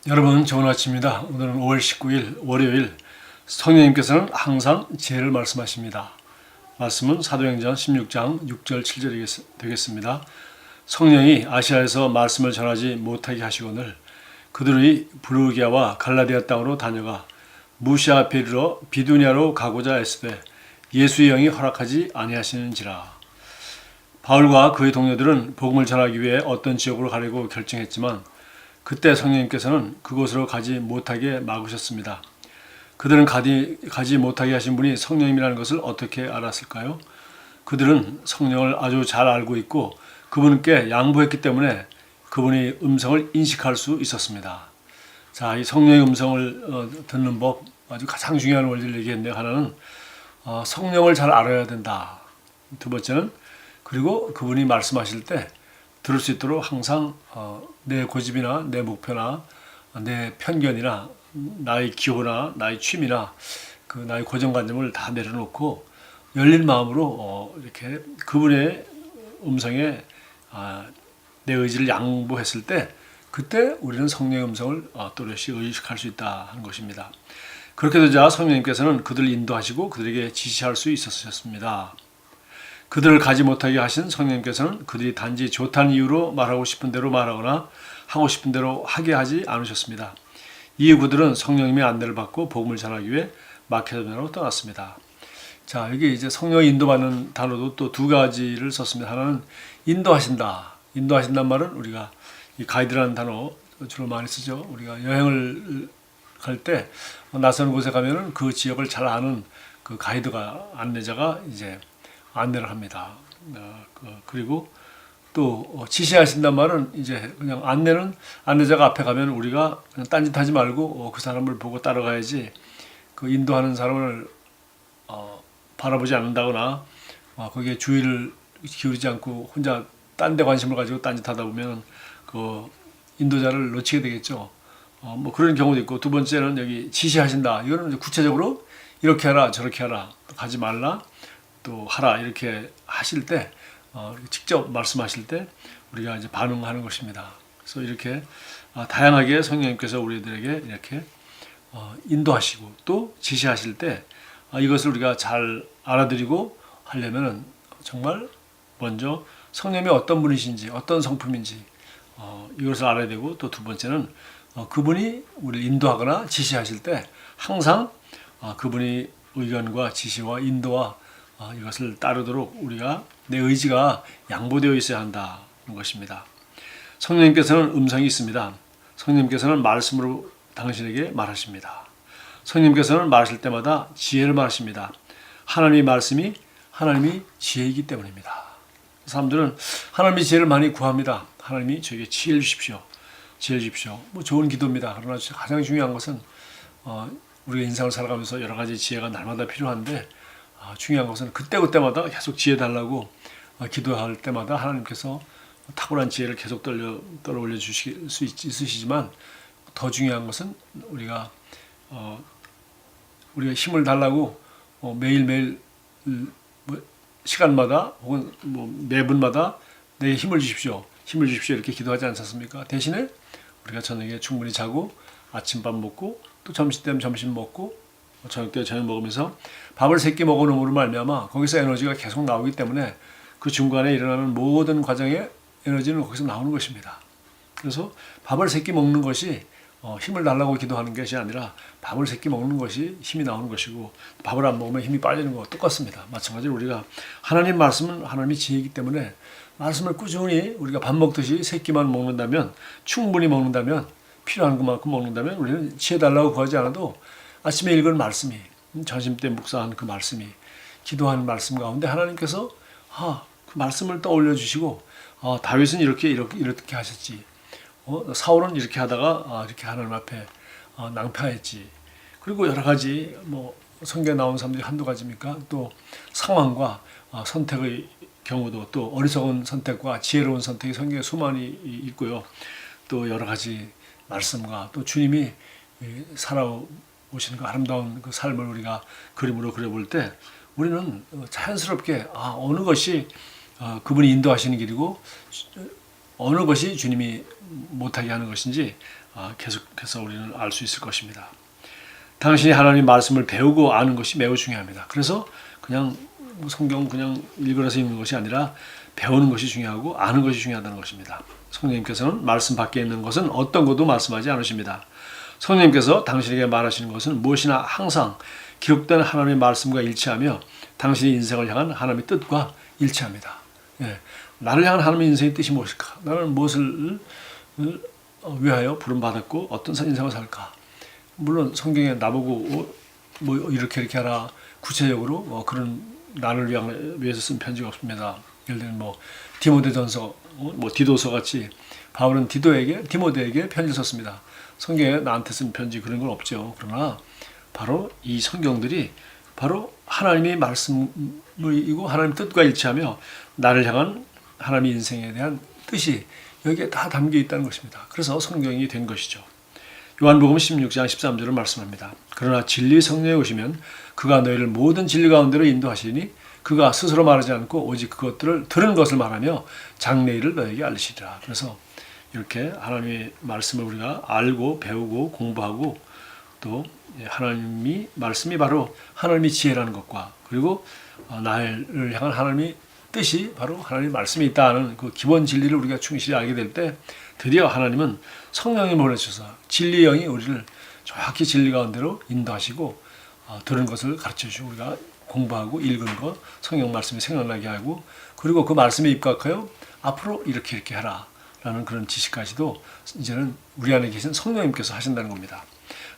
여러분 좋은 아침입니다. 오늘은 5월 19일 월요일. 성령님께서는 항상 지혜를 말씀하십니다. 말씀은 사도행전 16장 6절 7절이 되겠습니다. 성령이 아시아에서 말씀을 전하지 못하게 하시거늘 그들이 부르기아와 갈라디아 땅으로 다녀가 무시아 앞에 이르러 비두니아로 가고자 애쓰되 예수의 영이 허락하지 아니하시는지라. 바울과 그의 동료들은 복음을 전하기 위해 어떤 지역으로 가려고 결정했지만 그때 성령님께서는 그곳으로 가지 못하게 막으셨습니다. 그들은 가지 못하게 하신 분이 성령님이라는 것을 어떻게 알았을까요? 그들은 성령을 아주 잘 알고 있고 그분께 양보했기 때문에 그분의 음성을 인식할 수 있었습니다. 자, 이 성령의 음성을 듣는 법, 아주 가장 중요한 원리를 얘기했는데, 하나는 성령을 잘 알아야 된다. 두 번째는 그리고 그분이 말씀하실 때 들을 수 있도록 항상 내 고집이나 내 목표나 내 편견이나 나의 기호나 나의 취미나 그 나의 고정관념을 다 내려놓고 열린 마음으로 이렇게 그분의 음성에 내 의지를 양보했을 때 그때 우리는 성령의 음성을 또렷이 의식할 수 있다 하는 것입니다. 그렇게 되자 성령님께서는 그들을 인도하시고 그들에게 지시할 수 있었습니다. 그들을 가지 못하게 하신 성령님께서는 그들이 단지 좋다는 이유로 말하고 싶은 대로 말하거나 하고 싶은 대로 하게 하지 않으셨습니다. 이후 그들은 성령님의 안내를 받고 복음을 전하기 위해 마케도니아로 떠났습니다. 자, 여기 이제 성령의 인도받는 단어도 또 두 가지를 썼습니다. 하나는 인도하신다. 인도하신다는 말은 우리가 이 가이드라는 단어 주로 많이 쓰죠. 우리가 여행을 갈 때 낯선 곳에 가면은 그 지역을 잘 아는 그 가이드가 안내자가 이제 안내를 합니다. 그리고 또 지시하신단 말은 이제 그냥 안내자가 앞에 가면 우리가 그냥 딴짓하지 말고 그 사람을 보고 따라가야지, 그 인도하는 사람을 바라보지 않는다거나 거기에 주의를 기울이지 않고 혼자 딴 데 관심을 가지고 딴짓하다 보면 그 인도자를 놓치게 되겠죠. 뭐 그런 경우도 있고, 두 번째는 여기 지시하신다. 이거는 이제 구체적으로 이렇게 하라 저렇게 하라, 가지 말라 또 하라, 이렇게 하실 때 직접 말씀하실 때 우리가 이제 반응하는 것입니다. 그래서 이렇게 다양하게 성령님께서 우리들에게 이렇게 인도하시고 또 지시하실 때 이것을 우리가 잘 알아들이고 하려면은 정말 먼저 성령이 어떤 분이신지 어떤 성품인지 이것을 알아야 되고, 또 두 번째는 그분이 우리를 인도하거나 지시하실 때 항상 그분의 의견과 지시와 인도와 이것을 따르도록 우리가 내 의지가 양보되어 있어야 한다는 것입니다. 성령님께서는 음성이 있습니다. 성령님께서는 말씀으로 당신에게 말하십니다. 성령님께서는 말하실 때마다 지혜를 말하십니다. 하나님의 말씀이 하나님이 지혜이기 때문입니다. 사람들은 하나님의 지혜를 많이 구합니다. 하나님이 저에게 지혜를 주십시오. 지혜를 주십시오. 뭐 좋은 기도입니다. 그러나 가장 중요한 것은 우리가 인생을 살아가면서 여러 가지 지혜가 날마다 필요한데, 중요한 것은 그때그때마다 계속 지혜 달라고 기도할 때마다 하나님께서 탁월한 지혜를 계속 떨어올려 주실 수 있으시지만, 더 중요한 것은 우리가 힘을 달라고 매일매일 시간마다 혹은 매분마다 내게 힘을 주십시오 이렇게 기도하지 않습니까? 대신에 우리가 저녁에 충분히 자고 아침밥 먹고 또 점심 때면 점심 먹고 저녁 때 저녁 먹으면서 밥을 3끼 먹어놓음으로 말미암아 거기서 에너지가 계속 나오기 때문에 그 중간에 일어나는 모든 과정의 에너지는 거기서 나오는 것입니다. 그래서 밥을 3끼 먹는 것이 힘을 달라고 기도하는 것이 아니라 밥을 3끼 먹는 것이 힘이 나오는 것이고, 밥을 안 먹으면 힘이 빠지는 것과 똑같습니다. 마찬가지로 우리가 하나님 말씀은 하나님이 지혜이기 때문에 말씀을 꾸준히 우리가 밥 먹듯이 3끼만 먹는다면, 충분히 먹는다면, 필요한 것만큼 먹는다면 우리는 지혜 달라고 구하지 않아도 아침에 읽은 말씀이, 점심 때 묵상한 그 말씀이, 기도한 말씀 가운데 하나님께서 그 말씀을 떠올려 주시고, 다윗은 이렇게 하셨지, 사울은 이렇게 하다가 이렇게 하나님 앞에 낭패했지. 그리고 여러 가지 성경에 나온 사람들이 한두 가지입니까? 또 상황과 선택의 경우도, 또 어리석은 선택과 지혜로운 선택이 성경에 수많이 있고요. 또 여러 가지 말씀과 또 주님이 살아오시는 그 아름다운 그 삶을 우리가 그림으로 그려볼 때 우리는 자연스럽게 어느 것이 그분이 인도하시는 길이고 어느 것이 주님이 못하게 하는 것인지 계속해서 우리는 알 수 있을 것입니다. 당신이 하나님 말씀을 배우고 아는 것이 매우 중요합니다. 그래서 그냥 성경 그냥 읽어서 읽는 것이 아니라 배우는 것이 중요하고 아는 것이 중요하다는 것입니다. 성령님께서는 말씀 밖에 있는 것은 어떤 것도 말씀하지 않으십니다. 성령님께서 당신에게 말하시는 것은 무엇이나 항상 기록된 하나님의 말씀과 일치하며 당신의 인생을 향한 하나님의 뜻과 일치합니다. 예, 나를 향한 하나님의 인생의 뜻이 무엇일까? 나는 무엇을 위하여 부름받았고 어떤 인생을 살까? 물론 성경에 나보고 뭐 이렇게 하라 구체적으로 그런 나를 위해서 쓴 편지가 없습니다. 예를 들면 뭐 디모데전서, 뭐 디도서 같이 바울은 디모데에게 편지 썼습니다. 성경에 나한테 쓴 편지 그런 건 없죠. 그러나 바로 이 성경들이 바로 하나님의 말씀이고 하나님의 뜻과 일치하며 나를 향한 하나님의 인생에 대한 뜻이 여기에 다 담겨 있다는 것입니다. 그래서 성경이 된 것이죠. 요한복음 16장 13절을 말씀합니다. 그러나 진리 성령에 오시면 그가 너희를 모든 진리 가운데로 인도하시니 그가 스스로 말하지 않고 오직 그것들을 들은 것을 말하며 장래일을 너희에게 알리시리라. 그래서 이렇게 하나님의 말씀을 우리가 알고 배우고 공부하고 또 하나님이 말씀이 바로 하나님의 지혜라는 것과 그리고 나를 향한 하나님의 뜻이 바로 하나님의 말씀이 있다는 그 기본 진리를 우리가 충실히 알게 될 때 드디어 하나님은 성령을 보내주셔서 진리의 영이 우리를 정확히 진리 가운데로 인도하시고 들은 것을 가르쳐주시고 우리가 공부하고 읽은 것 성경 말씀이 생각나게 하고 그리고 그 말씀에 입각하여 앞으로 이렇게 하라 라는 그런 지식까지도 이제는 우리 안에 계신 성령님께서 하신다는 겁니다.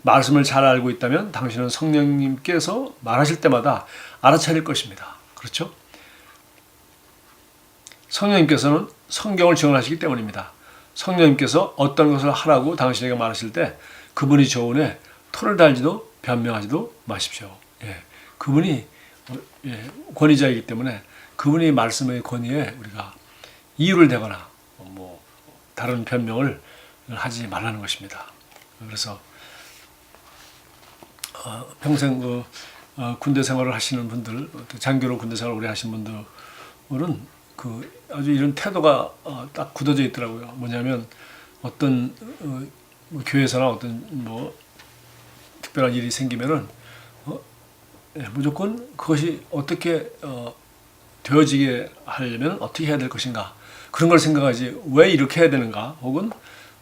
말씀을 잘 알고 있다면 당신은 성령님께서 말하실 때마다 알아차릴 것입니다. 그렇죠? 성령님께서는 성경을 증언하시기 때문입니다. 성령님께서 어떤 것을 하라고 당신에게 말하실 때 그분이 좋으네 토를 달지도 변명하지도 마십시오. 예, 그분이 권위자이기 때문에 그분이 말씀의 권위에 우리가 이유를 대거나 뭐 다른 변명을 하지 말라는 것입니다. 그래서 평생 군대 생활을 하시는 분들, 장교로 군대 생활을 오래 하신 분들은 아주 이런 태도가 딱 굳어져 있더라고요. 뭐냐면 어떤 교회에서나 어떤 뭐 특별한 일이 생기면은 무조건 그것이 어떻게 되어지게 하려면 어떻게 해야 될 것인가 그런 걸 생각하지 왜 이렇게 해야 되는가 혹은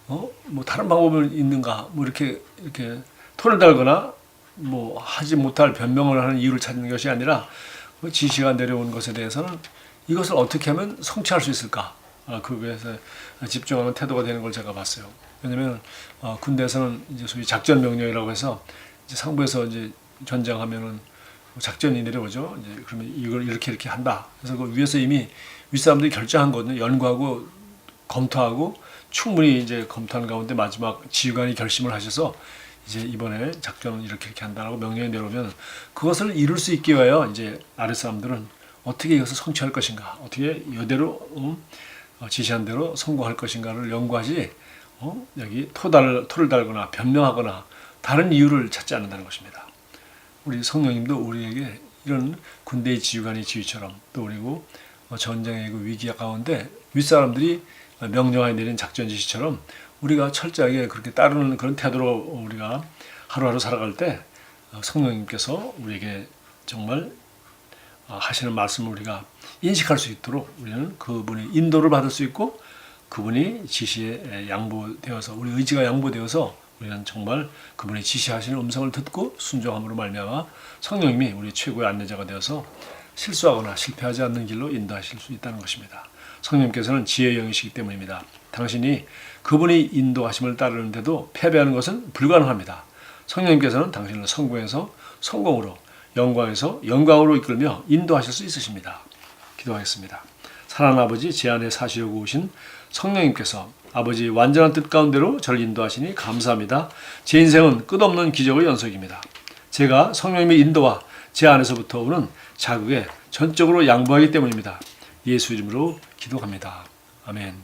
뭐 다른 방법이 있는가 뭐 이렇게 토를 달거나 뭐 하지 못할 변명을 하는 이유를 찾는 것이 아니라 지시가 내려온 것에 대해서는 이것을 어떻게 하면 성취할 수 있을까 그것에 집중하는 태도가 되는 걸 제가 봤어요. 왜냐하면 군대에서는 이제 소위 작전 명령이라고 해서 이제 상부에서 이제 전쟁하면은 작전이 내려오죠. 이제 그러면 이걸 이렇게 한다. 그래서 그 위에서 이미 윗사람들이 결정한 거거든요. 연구하고 검토하고 충분히 이제 검토한 가운데 마지막 지휘관이 결심을 하셔서 이제 이번에 작전은 이렇게 한다라고 명령이 내려오면 그것을 이룰 수 있게 위하여 이제 아랫 사람들은 어떻게 이것을 성취할 것인가, 어떻게 이대로 지시한 대로 성공할 것인가를 연구하지 여기 토를 달거나 변명하거나 다른 이유를 찾지 않는다는 것입니다. 우리 성령님도 우리에게 이런 군대의 지휘관의 지휘처럼 또 그리고 전쟁의 그 위기 가운데 윗사람들이 명령하에 내린 작전 지시처럼 우리가 철저하게 그렇게 따르는 그런 태도로 우리가 하루하루 살아갈 때 성령님께서 우리에게 정말 하시는 말씀을 우리가 인식할 수 있도록 우리는 그분의 인도를 받을 수 있고 그분이 지시에 양보되어서 우리 의지가 양보되어서 우리는 정말 그분이 지시하시는 음성을 듣고 순종함으로 말미암아 성령님이 우리 최고의 안내자가 되어서 실수하거나 실패하지 않는 길로 인도하실 수 있다는 것입니다. 성령님께서는 지혜의 영이시기 때문입니다. 당신이 그분이 인도하심을 따르는데도 패배하는 것은 불가능합니다. 성령님께서는 당신을 성공에서 성공으로 영광에서 영광으로 이끌며 인도하실 수 있으십니다. 기도하겠습니다. 사랑하는 아버지, 제 안에 사시려고 오신 성령님께서 아버지의 완전한 뜻 가운데로 저를 인도하시니 감사합니다. 제 인생은 끝없는 기적의 연속입니다. 제가 성령님의 인도와 제 안에서부터 오는 자극에 전적으로 양보하기 때문입니다. 예수 이름으로 기도합니다. 아멘.